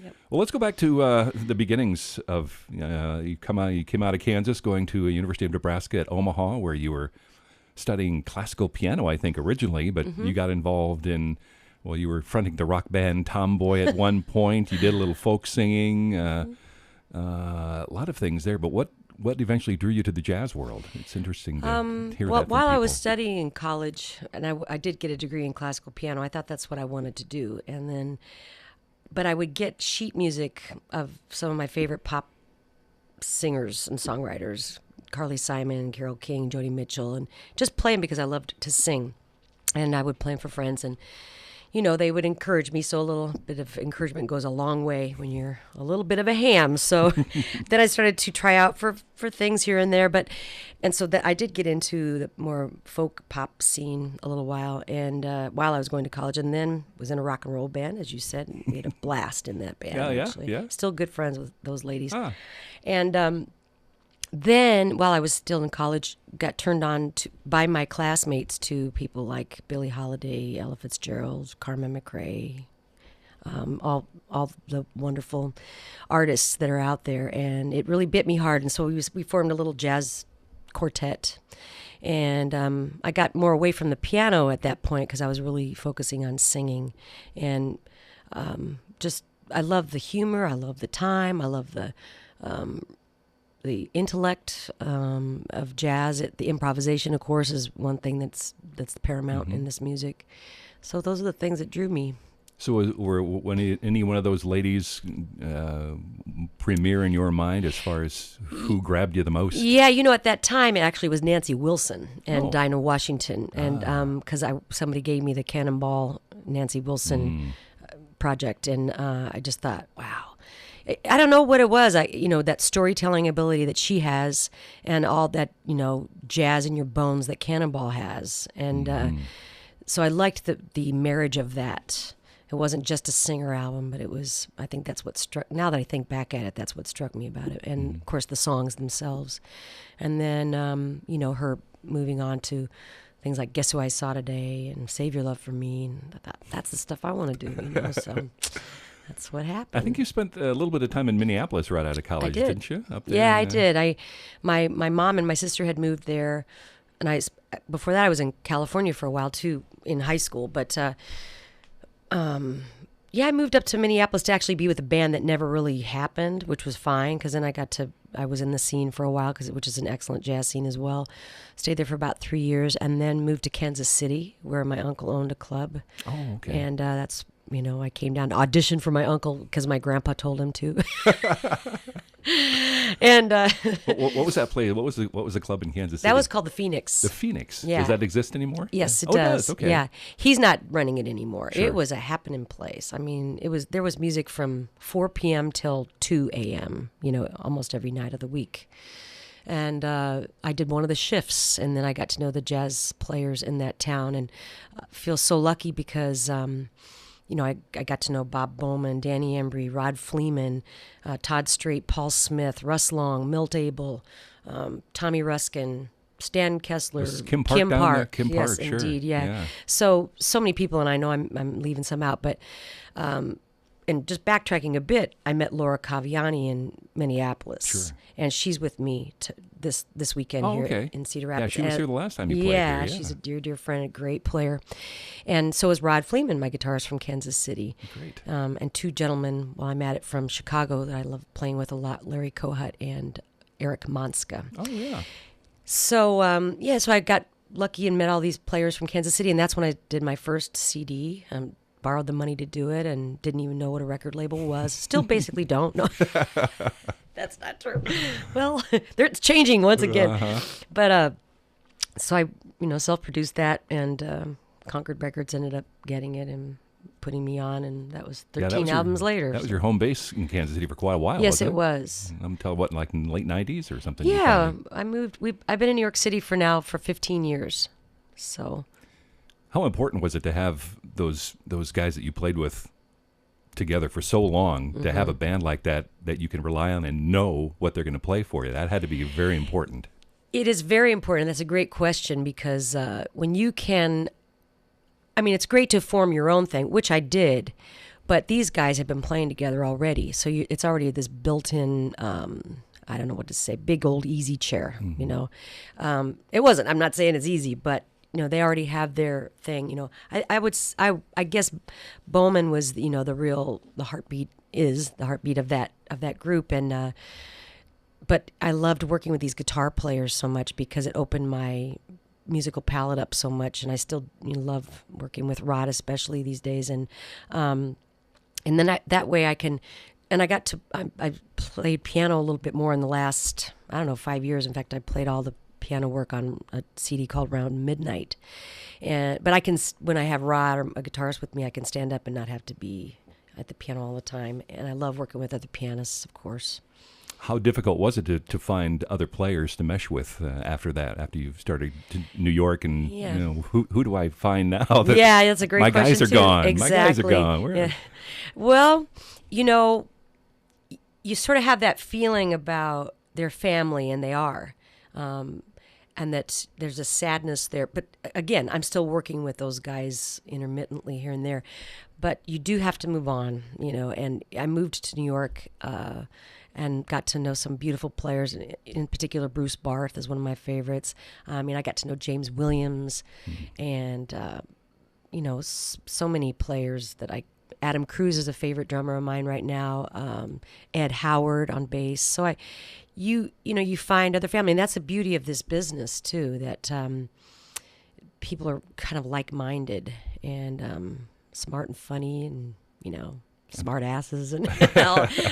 Yep. Well, let's go back to the beginnings of you came out of Kansas, going to University of Nebraska at Omaha, where you were studying classical piano, I think, originally, but you got involved in, well, you were fronting the rock band Tomboy at one point. You did a little folk singing, a lot of things there. But what eventually drew you to the jazz world? It's interesting to hear that Well, from while I was people. studying in college, and I did get a degree in classical piano, I thought that's what I wanted to do. And then, but I would get sheet music of some of my favorite pop singers and songwriters, Carly Simon, Carole King, Joni Mitchell, and just play them because I loved to sing. And I would play them for friends, and they would encourage me, so a little bit of encouragement goes a long way when you're a little bit of a ham. So then I started to try out for things here and there, and so that I did get into the more folk pop scene a little while, and while I was going to college, and then was in a rock and roll band, as you said, and we had a blast in that band. Actually. Yeah. Still good friends with those ladies. And then, while I was still in college, got turned on by my classmates to people like Billie Holiday, Ella Fitzgerald, Carmen McRae, all the wonderful artists that are out there, and it really bit me hard. And so we formed a little jazz quartet, and I got more away from the piano at that point because I was really focusing on singing, and I love the humor, I love the time, I love the intellect of jazz. The improvisation, of course, is one thing that's paramount in this music. So those are the things that drew me. So when any one of those ladies premiere in your mind as far as who grabbed you the most? Yeah, at that time it actually was Nancy Wilson and Dinah Washington, and because somebody gave me the Cannonball Nancy Wilson project, and I just thought, wow. I don't know what it was. That storytelling ability that she has, and all that, jazz in your bones that Cannonball has, and so I liked the marriage of that. It wasn't just a singer album, but it was. I think that's what struck. Now that I think back at it, that's what struck me about it, and of course the songs themselves, and then her moving on to things like "Guess Who I Saw Today" and "Save Your Love for Me," and I thought that's the stuff I want to do. So. That's what happened. I think you spent a little bit of time in Minneapolis right out of college, didn't you? Up there I did. My mom and my sister had moved there, and before that I was in California for a while too, in high school. But I moved up to Minneapolis to actually be with a band that never really happened, which was fine because then I was in the scene for a while, which is an excellent jazz scene as well. Stayed there for about 3 years, and then moved to Kansas City, where my uncle owned a club. Oh, okay. And that's. I came down to audition for my uncle because my grandpa told him to. And what was that play? What was the club in Kansas City? That was called the Phoenix. The Phoenix. Yeah. Does that exist anymore? Yes, it does. does. It does. Okay. Yeah, he's not running it anymore. Sure. It was a happening place. I mean, there was music from 4 p.m. till 2 a.m. Almost every night of the week. And I did one of the shifts, and then I got to know the jazz players in that town, and feel so lucky because. I got to know Bob Bowman, Danny Embry, Rod Fleeman, Todd Strait, Paul Smith, Russ Long, Milt Abel, Tommy Ruskin, Stan Kessler, Was Kim Park down there? Kim yes, Park, sure. Indeed, yeah. So many people, and I know I'm leaving some out, but and just backtracking a bit, I met Laura Caviani in Minneapolis, Sure. and she's with me this weekend here in Cedar Rapids. Yeah, she was here the last time you played here. Yeah, she's a dear friend, a great player, and so is Rod Fleeman, my guitarist from Kansas City. Great. And two gentlemen, while I'm at it, from Chicago that I love playing with a lot, Larry Kohut and Eric Monska. Oh, yeah. So, so I got lucky and met all these players from Kansas City, and that's when I did my first CD. Borrowed the money to do it and didn't even know what a record label was. Still basically don't. No, that's not true. Well, it's changing once again. Uh-huh. But so I, self-produced that, and Concord Records ended up getting it and putting me on, and that was 13 albums later. That was your home base in Kansas City for quite a while. Yes, wasn't it was. Until what, like in the late 90s or something? Yeah, I moved. I've been in New York City for 15 years. So. How important was it to have those guys that you played with together for so long, to have a band like that you can rely on and know what they're going to play for you? That had to be very important. It is very important. That's a great question because when you can, it's great to form your own thing, which I did, But these guys have been playing together already, so it's already this built-in. I don't know what to say. Big old easy chair, you know. It wasn't. I'm not saying it's easy, but you know they already have their thing. You know, I guess Bowman was the heartbeat of that group, and but I loved working with these guitar players so much because it opened my musical palette up so much, and I still love working with Rod, especially these days, and then that way I can. And I played piano a little bit more in the last, 5 years. In fact, I played all the piano work on a CD called Round Midnight. But I can, when I have Rod or a guitarist with me, I can stand up and not have to be at the piano all the time. And I love working with other pianists, of course. How difficult was it to find other players to mesh with after that? After you started to New York, and who do I find now? That's a great question. My guys are gone. Exactly. My guys are gone. Yeah. Well, you sort of have that feeling about their family, and they are, and that there's a sadness there. But again, I'm still working with those guys intermittently here and there. But you do have to move on, and I moved to New York and got to know some beautiful players. In particular, Bruce Barth is one of my favorites. I got to know James Williams and, so many players that Adam Cruz is a favorite drummer of mine right now. Ed Howard on bass. So you find other family, and that's the beauty of this business too. That people are kind of like-minded and smart and funny, and smart asses and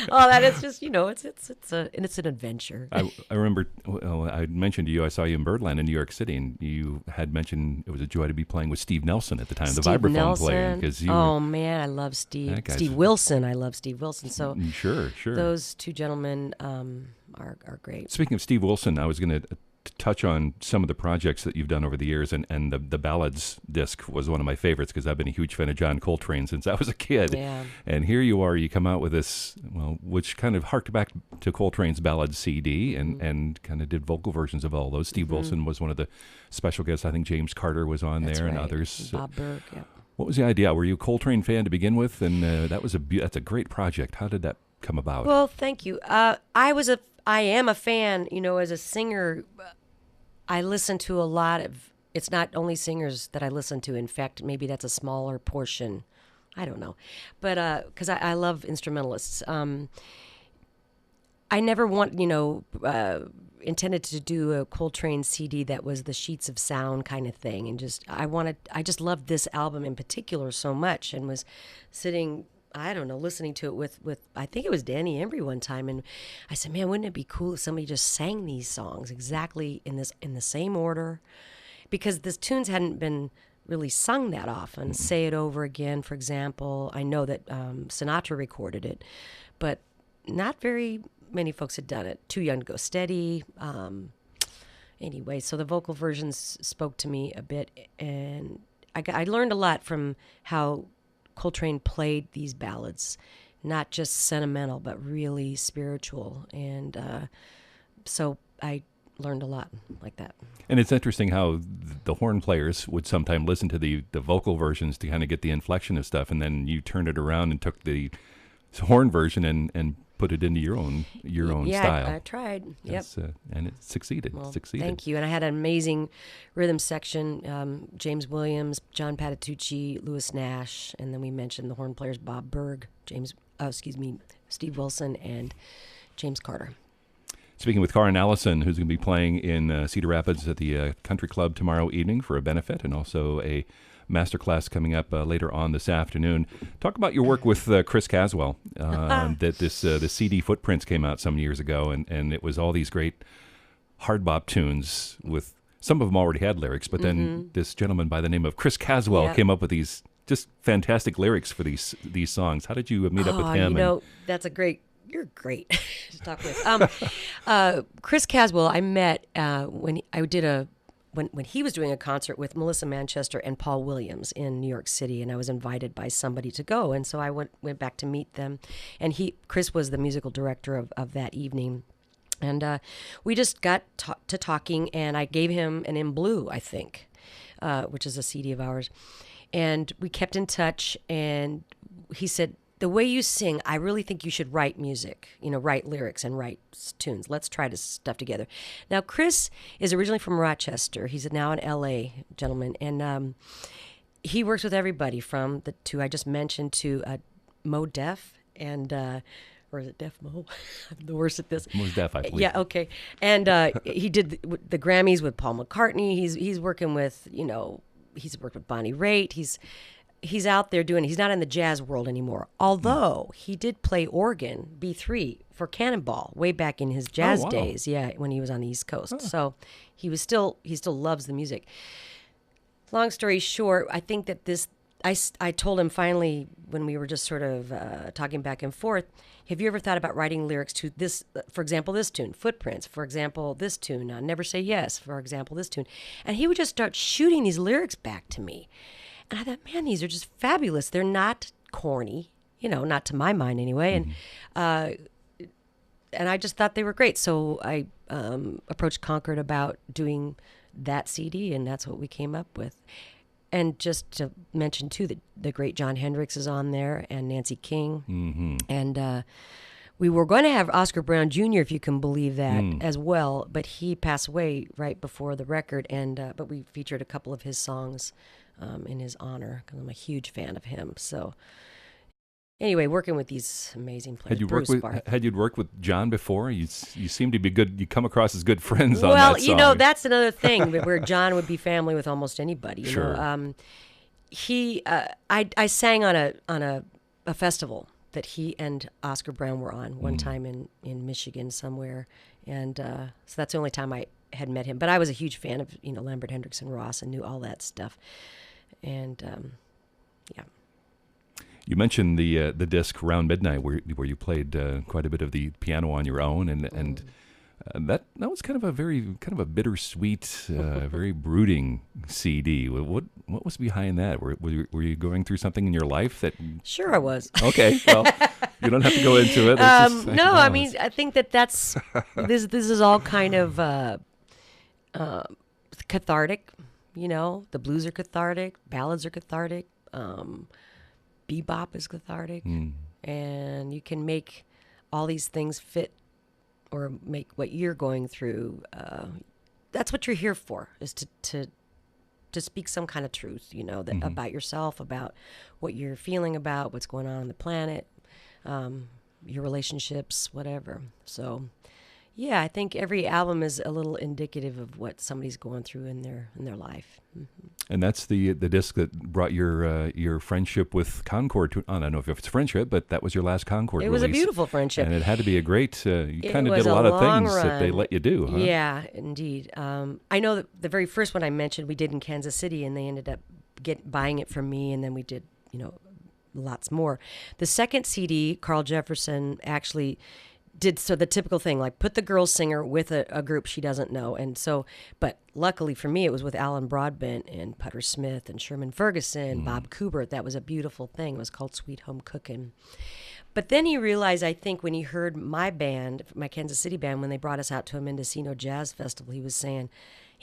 all that. It's just it's an adventure. I remember I mentioned to you I saw you in Birdland in New York City, and you had mentioned it was a joy to be playing with Steve Nelson at the time, the vibraphone player. Oh man, I love Steve. Steve Wilson. I love Steve Wilson. So sure. Those two gentlemen are great. Speaking of Steve Wilson, I was going to touch on some of the projects that you've done over the years, and the Ballads disc was one of my favorites because I've been a huge fan of John Coltrane since I was a kid. Yeah. And here you are, you come out with this, which kind of harked back to Coltrane's Ballads CD and kind of did vocal versions of all those. Steve Wilson was one of the special guests. I think James Carter was on there, and others. Bob Berg, yeah. What was the idea? Were you a Coltrane fan to begin with? And that's a great project. How did that come about? Well, thank you. I am a fan, as a singer. I listen to a lot of, it's not only singers that I listen to. In fact, maybe that's a smaller portion. I don't know. But because I love instrumentalists. I never intended to do a Coltrane CD that was the sheets of sound kind of thing. And I just loved this album in particular so much, and was sitting, listening to it with I think it was Danny Embry one time, and I said, man, wouldn't it be cool if somebody just sang these songs exactly in the same order? Because the tunes hadn't been really sung that often. Say It Over Again, for example. I know that Sinatra recorded it, but not very many folks had done it. Too Young to Go Steady. Anyway, so the vocal versions spoke to me a bit, and I learned a lot from how Coltrane played these ballads, not just sentimental, but really spiritual. And so I learned a lot like that. And it's interesting how the horn players would sometimes listen to the vocal versions to kind of get the inflection of stuff, and then you turned it around and took the horn version and put it into your own style. Yeah, I tried. Yep. And it succeeded. Well, thank you. And I had an amazing rhythm section, James Williams, John Patitucci, Louis Nash, and then we mentioned the horn players Bob Berg, Steve Wilson, and James Carter. Speaking with Karrin Allyson, who's going to be playing in Cedar Rapids at the Country Club tomorrow evening for a benefit, and also a masterclass coming up later on this afternoon. Talk about your work with Chris Caswell. That the CD Footprints came out some years ago, and it was all these great hard bop tunes with some of them already had lyrics, but then this gentleman by the name of Chris Caswell came up with these just fantastic lyrics for these songs. How did you meet up with him? That's a great. You're great to talk with. Chris Caswell, I met when he was doing a concert with Melissa Manchester and Paul Williams in New York City, and I was invited by somebody to go, and so I went back to meet them. And Chris was the musical director of that evening, and we just got to talking, and I gave him an In Blue, I think, which is a CD of ours, and we kept in touch. And he said, the way you sing, I really think you should write music, write lyrics and write tunes. Let's try to stuff together. Now, Chris is originally from Rochester. He's now an L.A. gentleman, and he works with everybody from the two I just mentioned to Mo Def and or is it Def Mo? I'm the worst at this. Most Def, I believe. Yeah, okay. And he did the Grammys with Paul McCartney. He's working with, he's worked with Bonnie Raitt. He's out there doing, he's not in the jazz world anymore. Although he did play organ, B3, for Cannonball way back in his jazz days. Yeah, when he was on the East Coast. So he still loves the music. Long story short, I think that I told him finally when we were just sort of talking back and forth, have you ever thought about writing lyrics to this, for example, this tune, Footprints, for example, this tune, Never Say Yes, for example, this tune. And he would just start shooting these lyrics back to me. And I thought, man, these are just fabulous. They're not corny, not to my mind anyway. And I just thought they were great. So I approached Concord about doing that CD, and that's what we came up with. And just to mention, too, that the great John Hendricks is on there and Nancy King. Mm-hmm. And we were going to have Oscar Brown Jr., if you can believe that, as well. But he passed away right before the record. And but we featured a couple of his songs in his honor, because I'm a huge fan of him. So anyway, working with these amazing players. Had you worked with John before? You seem to be good. You come across as good friends on that song. Well, that's another thing, where John would be family with almost anybody. Sure. I sang on a festival that he and Oscar Brown were on one time in Michigan somewhere, and so that's the only time I had met him. But I was a huge fan of Lambert, Hendricks, and Ross, and knew all that stuff, and yeah. You mentioned the disc Round Midnight, where you played quite a bit of the piano on your own, and that was kind of a bittersweet, very brooding CD. What was behind that? Were you going through something in your life that? Sure, I was. Okay, well, you don't have to go into it. I mean, I think that's this is all kind of cathartic. The blues are cathartic, ballads are cathartic. Bebop is cathartic, and you can make all these things fit or make what you're going through. That's what you're here for, is to speak some kind of truth, that about yourself, about what you're feeling, about what's going on the planet, your relationships, whatever. So, yeah, I think every album is a little indicative of what somebody's going through in their life. Mm-hmm. And that's the disc that brought your friendship with Concord to. I don't know if it's friendship, but that was your last Concord release. It was a beautiful friendship, and it had to be a great. You kind of did a lot of things that they let you do, huh? Yeah, indeed. I know that the very first one I mentioned we did in Kansas City, and they ended up buying it from me, and then we did lots more. The second CD, Carl Jefferson actually did the typical thing, like put the girl singer with a group she doesn't know. And so, but luckily for me, it was with Alan Broadbent and Putter Smith and Sherman Ferguson, Bob Kubert. That was a beautiful thing. It was called Sweet Home Cookin'. But then he realized, I think, when he heard my band, my Kansas City band, when they brought us out to a Mendocino Jazz Festival, he was saying,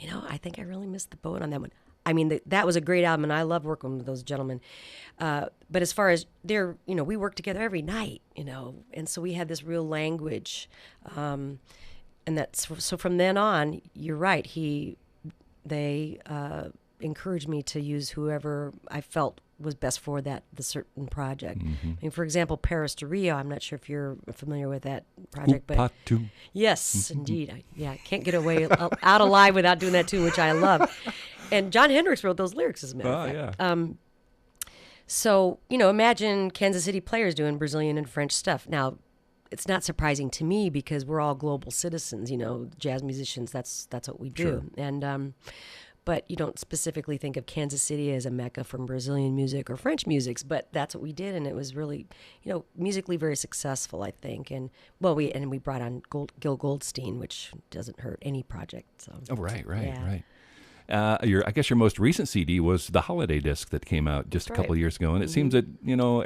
I think I really missed the boat on that one. I mean, that was a great album, and I love working with those gentlemen. But as far as we worked together every night, and so we had this real language. And so from then on, you're right. They encouraged me to use whoever I felt was best for the certain project. Mm-hmm. I mean, for example, Paris to Rio. I'm not sure if you're familiar with that project, but yes, indeed. I can't get away out alive without doing that too, which I love. And John Hendricks wrote those lyrics, as a matter of fact. Yeah. So, imagine Kansas City players doing Brazilian and French stuff. Now, it's not surprising to me because we're all global citizens, jazz musicians. That's what we do. Sure. And but you don't specifically think of Kansas City as a mecca from Brazilian music or French music, but that's what we did, and it was really, musically very successful, I think. And we brought on Gil Goldstein, which doesn't hurt any project. So. Oh, right. Yeah. I guess your most recent CD was the holiday disc that came out just a couple of years ago, and it seems that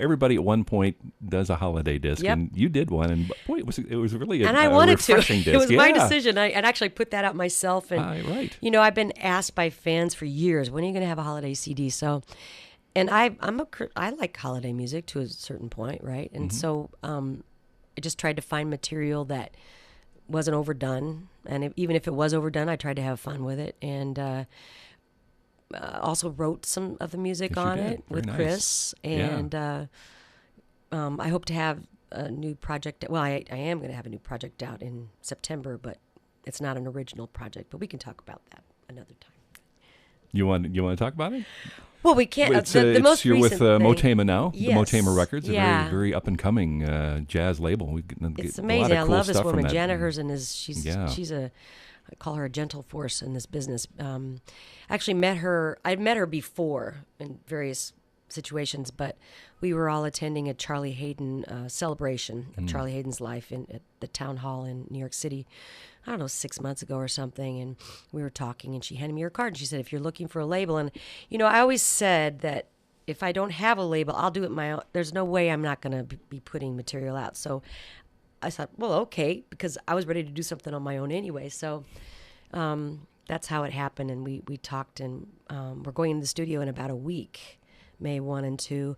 everybody at one point does a holiday disc, and you did one, and boy, it was really a refreshing disc. It was my decision. I actually put that out myself, and right. I've been asked by fans for years, when are you going to have a holiday CD? So And I like holiday music to a certain point, right? And so I just tried to find material that wasn't overdone, and even if it was overdone, I tried to have fun with it, and also wrote some of the music on it with nice. Chris, and I hope to have a new project. Well, I am going to have a new project out in September, but it's not an original project. But we can talk about that another time. You want to talk about it? Well, we can't. The most you're recent with thing, Motema now. Yes. The Motema Records, a Yeah. very up and coming jazz label. It's amazing. I love this woman. Jana Herzen Herzen she's I call her a gentle force in this business. Actually met her. I'd met her before in various situations, but we were all attending a Charlie Hayden celebration of Charlie Hayden's life at the town hall in New York City. I don't know, 6 months ago or something, and we were talking, and she handed me her card, and she said, if you're looking for a label, and, I always said that if I don't have a label, I'll do it my own. There's no way I'm not going to be putting material out. So I thought, well, okay, because I was ready to do something on my own anyway. So that's how it happened, and we talked, and we're going into the studio in about a week, May 1 and 2,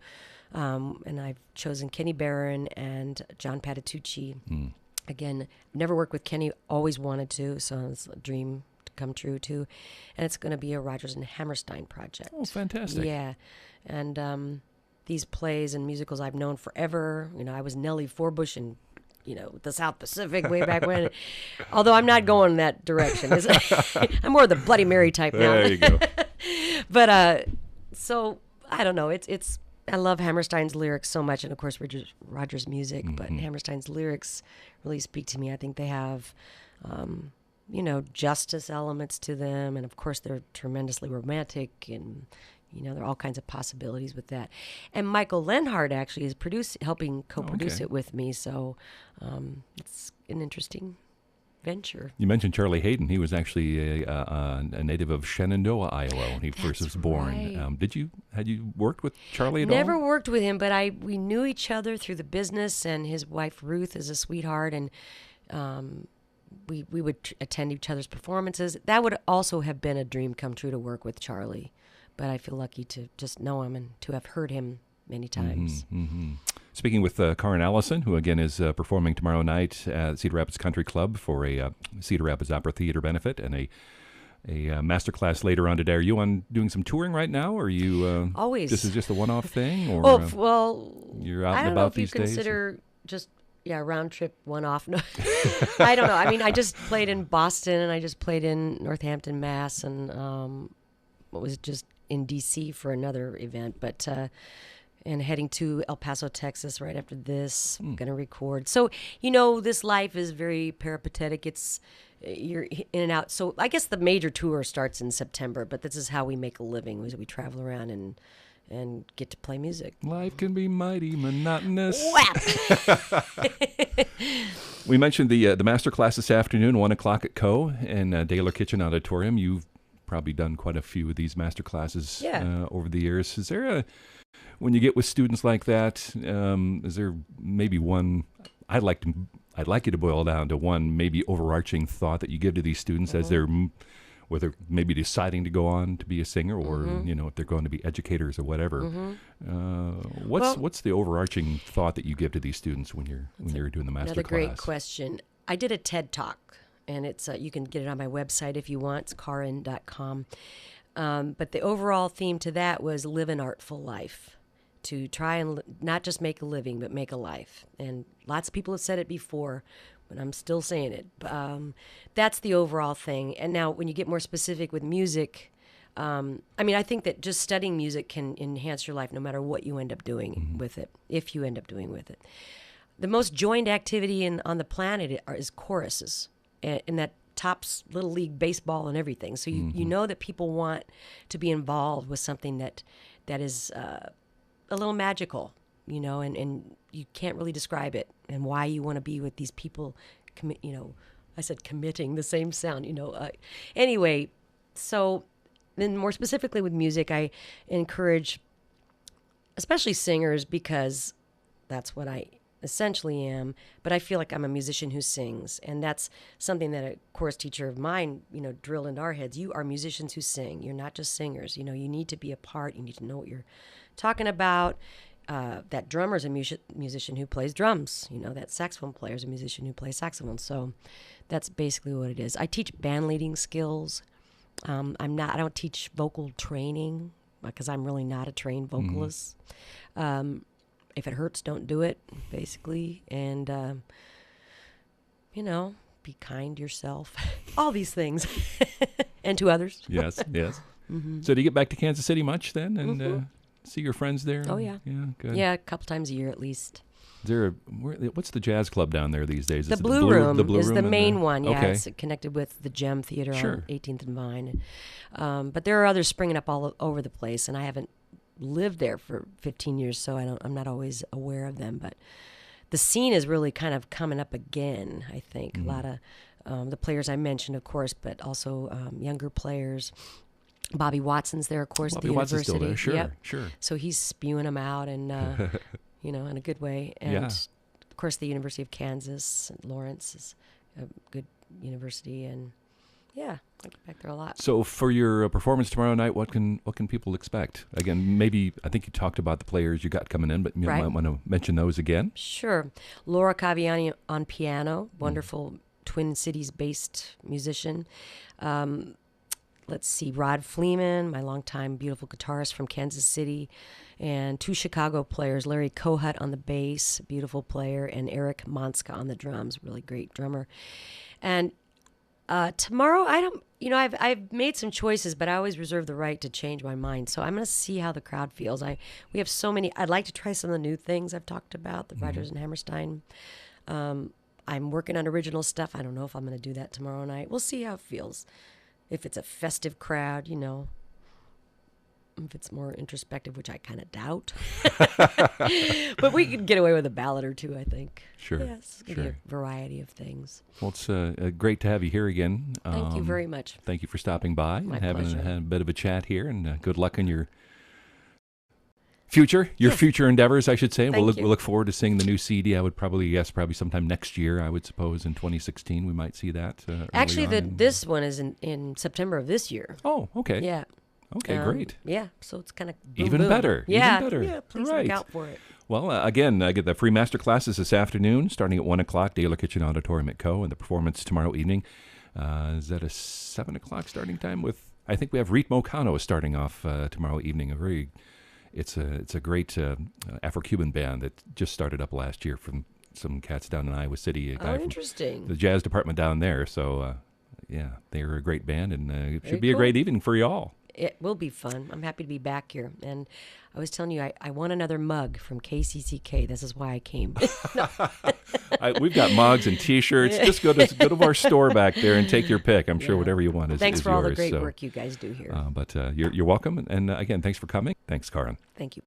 and I've chosen Kenny Barron and John Patitucci. Again, never worked with Kenny, always wanted to, so it's a dream to come true too. And it's going to be a Rodgers and Hammerstein project. Oh, fantastic. Yeah. And these plays and musicals I've known forever. I was Nellie Forbush in, the South Pacific way back when. Although I'm not going that direction. I'm more the Bloody Mary type now. There you go. But, so, I don't know. I love Hammerstein's lyrics so much, and of course Rodgers' music, but Hammerstein's lyrics really speak to me. I think they have, justice elements to them, and of course they're tremendously romantic, and there are all kinds of possibilities with that. And Michael Lenhart actually is helping co-produce it with me, so it's an interesting venture. You mentioned Charlie Hayden. He was actually a native of Shenandoah, Iowa, when he first was born. Right. Had you worked with Charlie at all? Never worked with him, but we knew each other through the business, and his wife Ruth is a sweetheart, and we would attend each other's performances. That would also have been a dream come true to work with Charlie, but I feel lucky to just know him and to have heard him many times. Speaking with Karrin Allyson, who again is performing tomorrow night at Cedar Rapids Country Club for a Cedar Rapids Opera Theatre benefit, and a master class later on today. Are you doing some touring right now, or are you always? This is just a one-off thing, or well, you're out I and don't know about if these you days? consider just round trip one-off. No, I don't know. I mean, I just played in Boston, and I just played in Northampton, Mass, and was just in D.C. for another event, but. And heading to El Paso, Texas right after this. I'm going to record. So, this life is very peripatetic. You're in and out. So I guess the major tour starts in September, but this is how we make a living. We travel around and get to play music. Life can be mighty monotonous. Wow. We mentioned the master class this afternoon, 1 o'clock at Coe in Daler Kitchen Auditorium. You've probably done quite a few of these master classes over the years. Is there when you get with students like that, is there maybe one? I'd like you to boil down to one maybe overarching thought that you give to these students as they're whether maybe deciding to go on to be a singer or if they're going to be educators or whatever. What's the overarching thought that you give to these students when you're doing the master class? Another great question. I did a TED Talk, and it's you can get it on my website if you want. It's karrin.com. But the overall theme to that was live an artful life. To try and not just make a living, but make a life. And lots of people have said it before, but I'm still saying it. That's the overall thing. And now when you get more specific with music, I think that just studying music can enhance your life no matter what you end up doing with it, if you end up doing with it. The most joined activity on the planet is choruses, and that tops Little League baseball and everything. So you know that people want to be involved with something that is a little magical, and you can't really describe it and why you want to be with these people, I said committing, the same sound, Anyway, so then more specifically with music, I encourage, especially singers, because that's what essentially am, but I feel like I'm a musician who sings. And that's something that a chorus teacher of mine, drilled into our heads. You are musicians who sing. You're not just singers. You need to be a part. You need to know what you're talking about. That drummer's a musician who plays drums. That saxophone player's a musician who plays saxophone. So that's basically what it is. I teach band leading skills. I don't teach vocal training because I'm really not a trained vocalist. If it hurts, don't do it, basically. And, be kind to yourself. All these things. And to others. Yes. So do you get back to Kansas City much then and see your friends there? Oh, yeah. Yeah, good. Yeah, a couple times a year at least. Is there what's the jazz club down there these days? The Blue Room is the main one. Yeah, okay. It's connected with the Gem Theater Sure. on 18th and Vine. But there are others springing up all over the place, and I haven't lived there for 15 years, so I'm not always aware of them. But the scene is really kind of coming up again, I think. A lot of the players I mentioned, of course, but also younger players. Bobby Watson's there, of course, at the Watson's university. Still there. Sure, yep. Sure. So he's spewing them out, and in a good way. And of course, the University of Kansas, St. Lawrence is a good university, and I get back there a lot. So for your performance tomorrow night, what can people expect? Again, maybe I think you talked about the players you got coming in, but you might want to mention those again. Sure. Laura Caviani on piano, wonderful Twin Cities-based musician. Let's see, Rod Fleeman, my longtime beautiful guitarist from Kansas City, and 2 Chicago players, Larry Kohut on the bass, beautiful player, and Eric Monska on the drums, really great drummer. And tomorrow, I've made some choices, but I always reserve the right to change my mind. So I'm going to see how the crowd feels. We have so many. I'd like to try some of the new things I've talked about, the Rodgers and Hammerstein. I'm working on original stuff. I don't know if I'm going to do that tomorrow night. We'll see how it feels. If it's a festive crowd, if it's more introspective, which I kind of doubt. But we could get away with a ballad or two, I think. Sure. Yes, yeah, a variety of things. Well, it's great to have you here again. Thank you very much. Thank you for stopping by and having a bit of a chat here, and good luck in your future endeavors, I should say. We'll look forward to seeing the new CD. I would probably sometime next year, I would suppose, in 2016, we might see that. Actually, this one is in September of this year. Oh, okay. Yeah. Okay, great. Yeah, so it's kind of even better. Yeah, even better. Yeah, please look out for it. Well, again, I get the free master classes this afternoon, starting at 1 o'clock, Daler Kitchen Auditorium at Coe, and the performance tomorrow evening. Is that a 7 o'clock starting time? I think we have Ritmo Cano starting off tomorrow evening. It's a great Afro-Cuban band that just started up last year from some cats down in Iowa City. A guy interesting. From the jazz department down there. So, they're a great band, and it should be a great evening for you all. It will be fun. I'm happy to be back here. And I was telling you, I want another mug from KCCK. This is why I came. We've got mugs and T-shirts. Just go to our store back there and take your pick. I'm sure whatever you want is Thanks for all yours. the great work you guys do here. But you're welcome. And again, thanks for coming. Thanks, Karrin. Thank you.